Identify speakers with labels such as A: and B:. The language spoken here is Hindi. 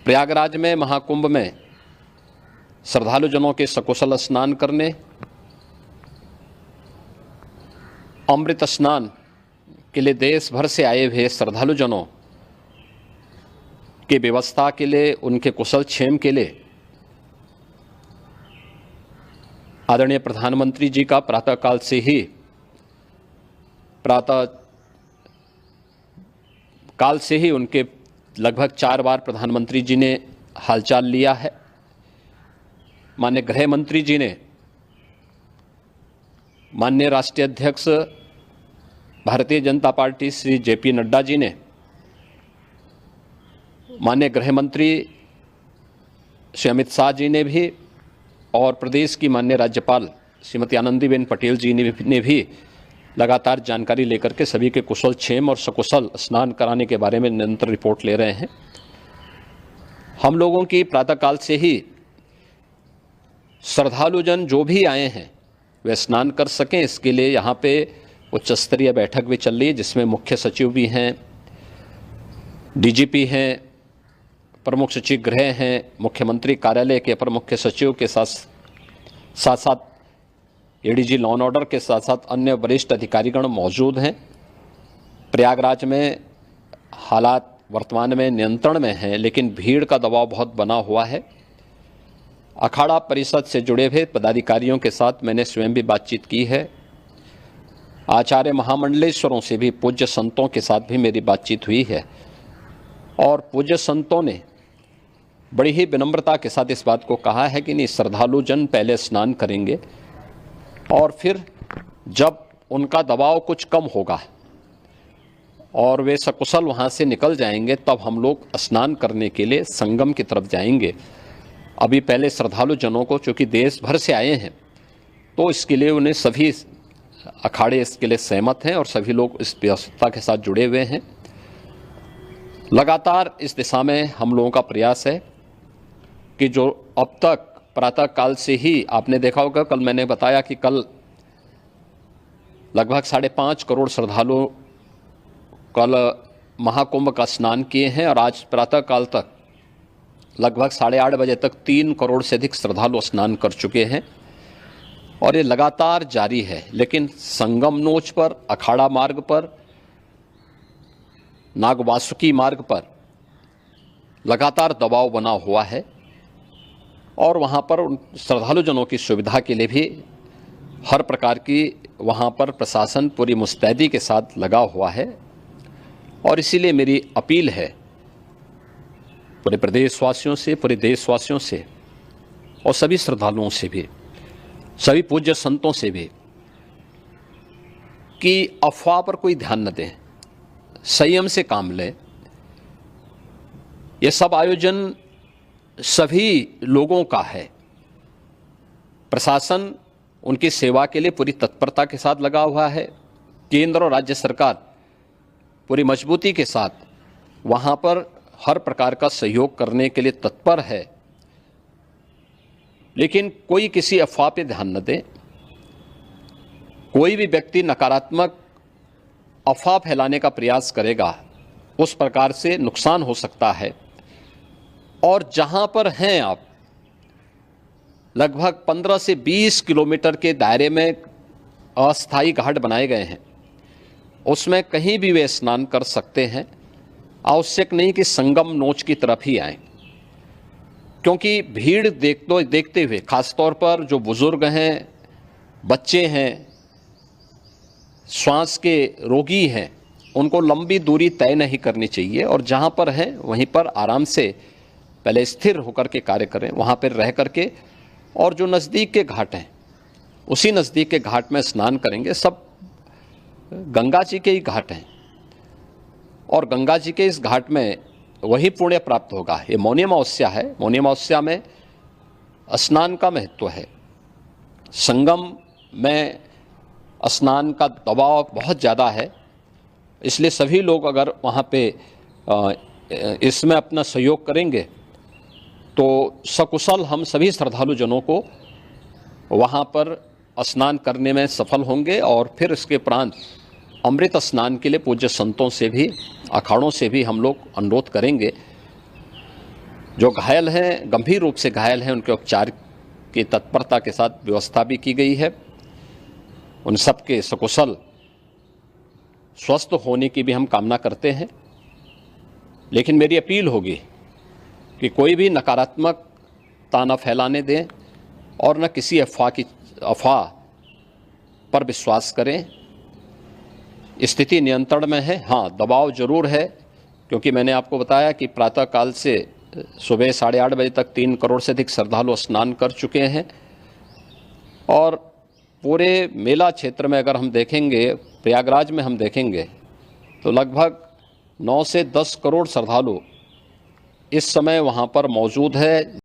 A: प्रयागराज में महाकुंभ में श्रद्धालुजनों के सकुशल स्नान करने, अमृत स्नान के लिए देश भर से आए हुए श्रद्धालुजनों की व्यवस्था के लिए, उनके कुशल क्षेम के लिए आदरणीय प्रधानमंत्री जी का प्रातःकाल से ही उनके लगभग 4 बार प्रधानमंत्री जी ने हालचाल लिया है। माननीय गृह मंत्री जी ने, माननीय राष्ट्रीय अध्यक्ष भारतीय जनता पार्टी श्री जेपी नड्डा जी ने, माननीय गृह मंत्री श्री अमित शाह जी ने भी, और प्रदेश की माननीय राज्यपाल श्रीमती आनंदीबेन पटेल जी ने भी लगातार जानकारी लेकर के सभी के कुशल क्षेम और सकुशल स्नान कराने के बारे में निरंतर रिपोर्ट ले रहे हैं। हम लोगों की प्रातःकाल से ही श्रद्धालुजन जो भी आए हैं वे स्नान कर सकें, इसके लिए यहाँ पे उच्च स्तरीय बैठक भी चल रही है, जिसमें मुख्य सचिव भी हैं, डीजीपी हैं, प्रमुख सचिव गृह हैं, मुख्यमंत्री कार्यालय के अपर मुख्य सचिव के साथ एडीजी लॉ एंड ऑर्डर के साथ साथ अन्य वरिष्ठ अधिकारीगण मौजूद हैं। प्रयागराज में हालात वर्तमान में नियंत्रण में हैं, लेकिन भीड़ का दबाव बहुत बना हुआ है। अखाड़ा परिषद से जुड़े हुए पदाधिकारियों के साथ मैंने स्वयं भी बातचीत की है। आचार्य महामंडलेश्वरों से भी, पूज्य संतों के साथ भी मेरी बातचीत हुई है, और पूज्य संतों ने बड़ी ही विनम्रता के साथ इस बात को कहा है कि नहीं, श्रद्धालुजन पहले स्नान करेंगे और फिर जब उनका दबाव कुछ कम होगा और वे सकुशल वहाँ से निकल जाएंगे, तब हम लोग स्नान करने के लिए संगम की तरफ जाएंगे। अभी पहले श्रद्धालुजनों को, चूँकि देश भर से आए हैं, तो इसके लिए उन्हें सभी अखाड़े इसके लिए सहमत हैं और सभी लोग इस व्यवस्था के साथ जुड़े हुए हैं। लगातार इस दिशा में हम लोगों का प्रयास है कि जो अब तक प्रातःकाल से ही आपने देखा होगा, कल मैंने बताया कि कल लगभग 5.5 करोड़ श्रद्धालु कल महाकुंभ का स्नान किए हैं, और आज प्रातःकाल तक लगभग 8:30 बजे तक 3 करोड़ से अधिक श्रद्धालु स्नान कर चुके हैं, और ये लगातार जारी है। लेकिन संगम नोच पर, अखाड़ा मार्ग पर, नागवासुकी मार्ग पर लगातार दबाव बना हुआ है, और वहाँ पर श्रद्धालुजनों की सुविधा के लिए भी हर प्रकार की वहाँ पर प्रशासन पूरी मुस्तैदी के साथ लगा हुआ है। और इसीलिए मेरी अपील है पूरे प्रदेशवासियों से, पूरे देशवासियों से, और सभी श्रद्धालुओं से भी, सभी पूज्य संतों से भी, कि अफवाह पर कोई ध्यान न दें, संयम से काम लें। ये सब आयोजन सभी लोगों का है। प्रशासन उनकी सेवा के लिए पूरी तत्परता के साथ लगा हुआ है। केंद्र और राज्य सरकार पूरी मजबूती के साथ वहाँ पर हर प्रकार का सहयोग करने के लिए तत्पर है। लेकिन कोई किसी अफवाह पे ध्यान न दे। कोई भी व्यक्ति नकारात्मक अफवाह फैलाने का प्रयास करेगा, उस प्रकार से नुकसान हो सकता है। और जहाँ पर हैं आप, लगभग 15 से 20 किलोमीटर के दायरे में अस्थायी घाट बनाए गए हैं, उसमें कहीं भी वे स्नान कर सकते हैं। आवश्यक नहीं कि संगम नोच की तरफ ही आएं, क्योंकि भीड़ देखते हुए, खासतौर पर जो बुजुर्ग हैं, बच्चे हैं, श्वास के रोगी हैं, उनको लंबी दूरी तय नहीं करनी चाहिए, और जहाँ पर हैं वहीं पर आराम से पहले स्थिर होकर के कार्य करें, वहाँ पर रह करके, और जो नज़दीक के घाट हैं उसी नज़दीक के घाट में स्नान करेंगे। सब गंगा जी के ही घाट हैं, और गंगा जी के इस घाट में वही पुण्य प्राप्त होगा। ये मौनी अमावस्या है, मौनी अमावस्या में स्नान का महत्व है। संगम में स्नान का दबाव बहुत ज़्यादा है, इसलिए सभी लोग अगर वहाँ पे इसमें अपना सहयोग करेंगे तो सकुशल हम सभी श्रद्धालुजनों को वहाँ पर स्नान करने में सफल होंगे। और फिर इसके उपरांत अमृत स्नान के लिए पूज्य संतों से भी, अखाड़ों से भी हम लोग अनुरोध करेंगे जो घायल हैं, गंभीर रूप से घायल हैं, उनके उपचार की तत्परता के साथ व्यवस्था भी की गई है। उन सबके सकुशल स्वस्थ होने की भी हम कामना करते हैं। लेकिन मेरी अपील होगी कि कोई भी नकारात्मकता न फैलाने दें और न किसी अफवाह पर विश्वास करें। स्थिति नियंत्रण में है। हाँ, दबाव जरूर है, क्योंकि मैंने आपको बताया कि प्रातःकाल से सुबह 8:30 बजे तक 3 करोड़ से अधिक श्रद्धालु स्नान कर चुके हैं। और पूरे मेला क्षेत्र में अगर हम देखेंगे, प्रयागराज में हम देखेंगे तो लगभग 9 से 10 करोड़ श्रद्धालु इस समय वहाँ पर मौजूद है।